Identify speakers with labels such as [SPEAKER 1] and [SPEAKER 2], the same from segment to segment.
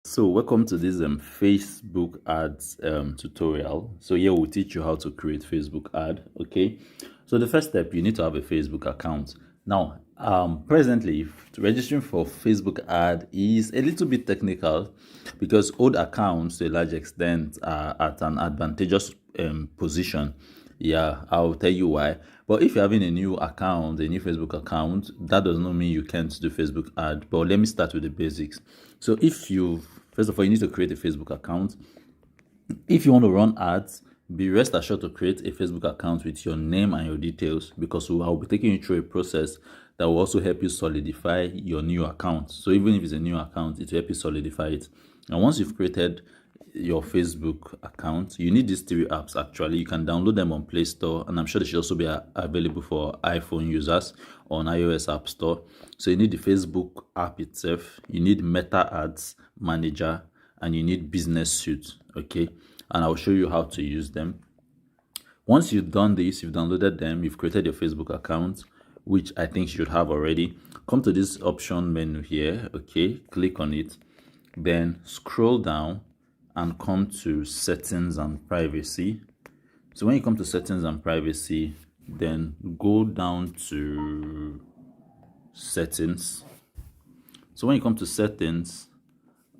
[SPEAKER 1] So welcome to this Facebook ads tutorial. So here we'll teach you how to create Facebook ad. Okay. So the first step, you need to have a Facebook account. Now, presently, registering for Facebook ad is a little bit technical because old accounts to a large extent are at an advantageous position. Yeah, I'll tell you why. But if you're having a new account, a new Facebook account, that does not mean you can't do Facebook ad. But let me start with the basics. So if you, first of all, you need to create a Facebook account. If you want to run ads, be rest assured to create a Facebook account with your name and your details, because I'll be taking you through a process that will also help you solidify your new account. So even if it's a new account, it will help you solidify it. And once you've created your Facebook account, you need these three apps. Actually, you can download them on Play Store, and I'm sure they should also be available for iPhone users on iOS App Store. So you need the Facebook app itself, you need Meta Ads Manager, and you need Business Suite. Okay, and I'll show you how to use them. Once you've done this, you've downloaded them, you've created your Facebook account, which I think you should have already. Come to this option menu here. Okay, click on it, then scroll down and come to settings and privacy. So when you come to settings and privacy, then go down to settings. So when you come to settings,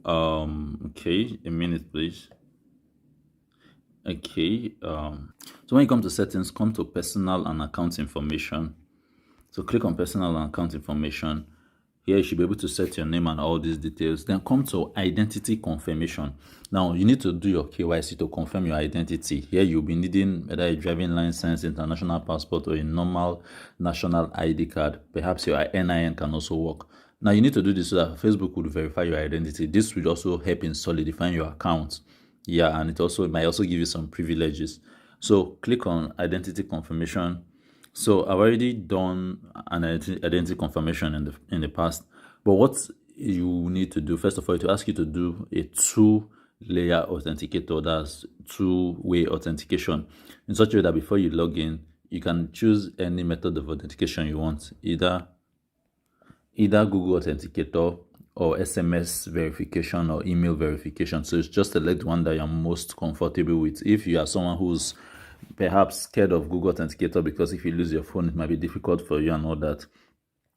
[SPEAKER 1] okay, a minute please. Okay, so when you come to settings, come to personal and account information. So click on personal and account information. Here you should be able to set your name and all these details. Then come to identity confirmation. Now you need to do your KYC to confirm your identity. Here you'll be needing either a driving license, international passport, or a normal national ID card. Perhaps your NIN can also work. Now you need to do this so that Facebook will verify your identity. This will also help in solidifying your account. Yeah, and it might also give you some privileges. So click on identity confirmation. So I've already done an identity confirmation in the past, but what you need to do, first of all, to ask you to do a two-layer authenticator. That's two-way authentication, in such a way that before you log in, you can choose any method of authentication you want, either Google Authenticator or SMS verification or email verification. So it's just select one that you're most comfortable with. If you are someone who's perhaps scared of Google Authenticator because if you lose your phone, it might be difficult for you and all that,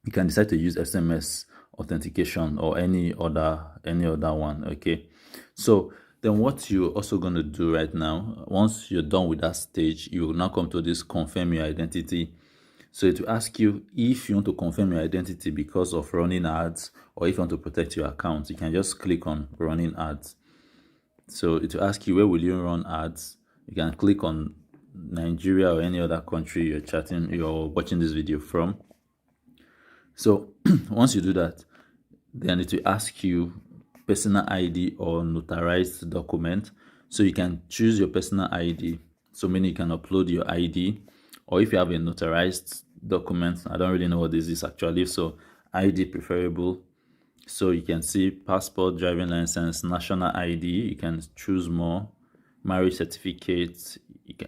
[SPEAKER 1] you can decide to use SMS authentication or any other one. Okay, so then what you're also going to do right now, once you're done with that stage, you will now come to this confirm your identity. So it will ask you if you want to confirm your identity because of running ads, or if you want to protect your account. You can just click on running ads. So it will ask you where will you run ads. You can click on Nigeria or any other country you're watching this video from. So once you do that, then it will ask you personal ID or notarized document. So you can choose your personal ID, so meaning you can upload your ID, or if you have a notarized document, I don't really know what this is actually, so ID preferable. So you can see passport, driving license, national ID, you can choose more, marriage certificate,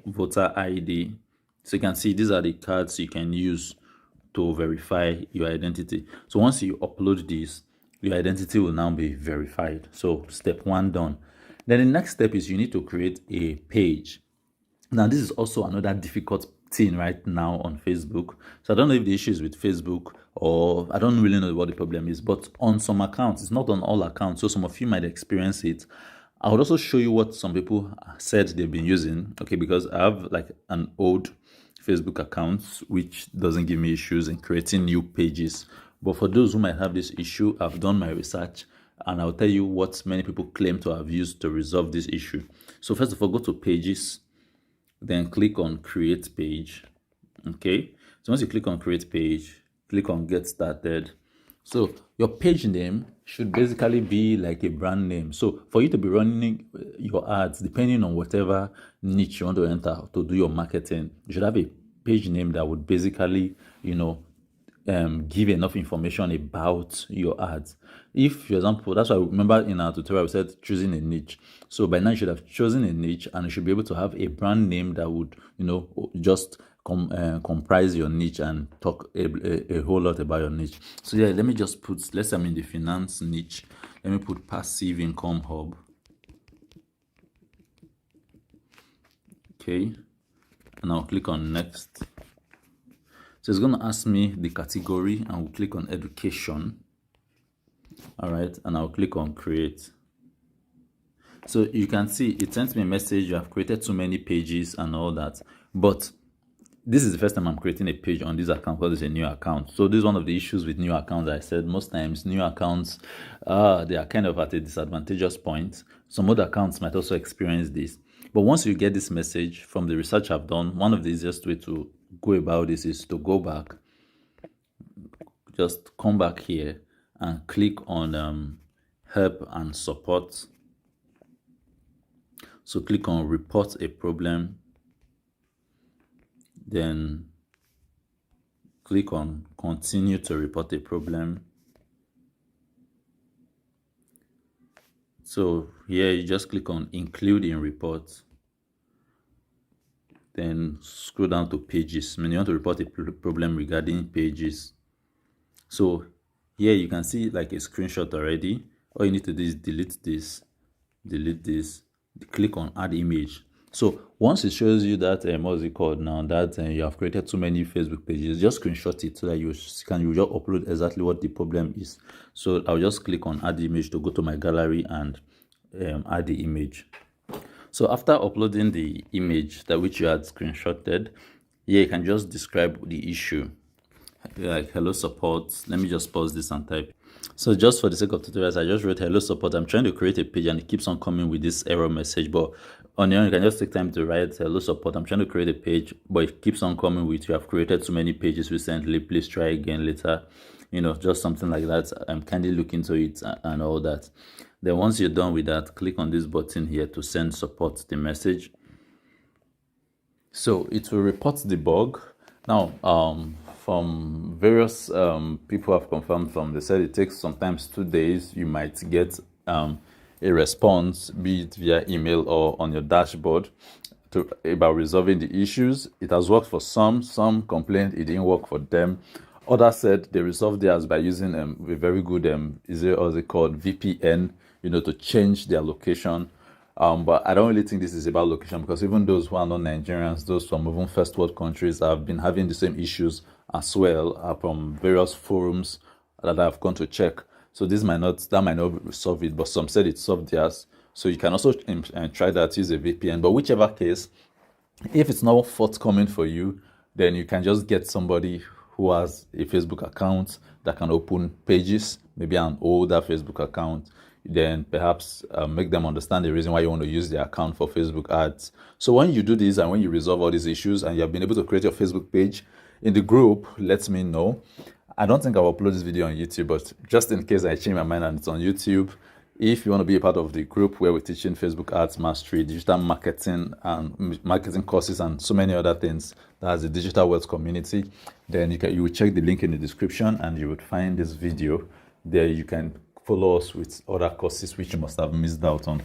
[SPEAKER 1] voter ID. So you can see these are the cards you can use to verify your identity. So once you upload this, your identity will now be verified. So step one done. Then the next step is you need to create a page. Now this is also another difficult thing right now on Facebook. So I don't know if the issue is with Facebook, or I don't really know what the problem is, but on some accounts, it's not on all accounts, so some of you might experience it. I would also show you what some people said they've been using, okay, because I have like an old Facebook account which doesn't give me issues in creating new pages. But for those who might have this issue, I've done my research and I'll tell you what many people claim to have used to resolve this issue. So first of all, go to pages, then click on create page. Okay, so once you click on create page, click on get started. So your page name should basically be like a brand name. So for you to be running your ads, depending on whatever niche you want to enter to do your marketing, you should have a page name that would basically, give enough information about your ads. If, for example, that's why I remember in our tutorial we said choosing a niche. So by now you should have chosen a niche, and you should be able to have a brand name that would, just comprise your niche and talk a whole lot about your niche. So yeah, let me just let's say I'm in the finance niche. Let me put passive income hub. Okay, and I'll click on next. So it's going to ask me the category, and we'll click on education. All right, and I'll click on create. So you can see it sends me a message, you have created too many pages and all that. But this is the first time I'm creating a page on this account because it's a new account. So this is one of the issues with new accounts. I said most times new accounts, they are kind of at a disadvantageous point. Some other accounts might also experience this. But once you get this message from the research I've done, one of the easiest way to go about this is to go back. Just come back here and click on help and support. So click on report a problem. Then click on continue to report a problem. So here you just click on include in report. Then scroll down to pages. When you want to report a problem regarding pages. So here you can see like a screenshot already. All you need to do is delete this, click on add image. So once it shows you that what's it called now, that you have created too many Facebook pages, just screenshot it so that you just upload exactly what the problem is. So I'll just click on add image to go to my gallery and add the image. So after uploading the image that which you had screenshotted, here you can just describe the issue, like hello support. Let me just pause this and type. So just for the sake of tutorials, I just wrote hello support. I'm trying to create a page and it keeps on coming with this error message, but on your own you can just take time to write hello support. I'm trying to create a page, but it keeps on coming with you have created too many pages recently, please try again later, just something like that. I'm kindly look into it and all that. Then once you're done with that, click on this button here to send support the message. So it will report the bug. Now from various people have confirmed they said it takes sometimes 2 days. You might get a response, be it via email or on your dashboard, about resolving the issues. It has worked for some complained it didn't work for them. Others said they resolved theirs by using a very good VPN, to change their location. But I don't really think this is about location, because even those who are not Nigerians, those from even first world countries, have been having the same issues as well, from various forums that I've gone to check. So that might not solve it, but some said it solved theirs. So you can also try that, use a VPN. But whichever case, if it's not forthcoming for you, then you can just get somebody who has a Facebook account that can open pages, maybe an older Facebook account. Then perhaps make them understand the reason why you want to use their account for Facebook ads. So when you do this and when you resolve all these issues and you have been able to create your Facebook page, in the group, let me know. I don't think I'll upload this video on YouTube, but just in case I change my mind and it's on YouTube, if you want to be a part of the group where we're teaching Facebook ads mastery, digital marketing and marketing courses and so many other things, that's the Digital Wealth community, then you will check the link in the description and you would find this video there. You can follow us with other courses which you must have missed out on.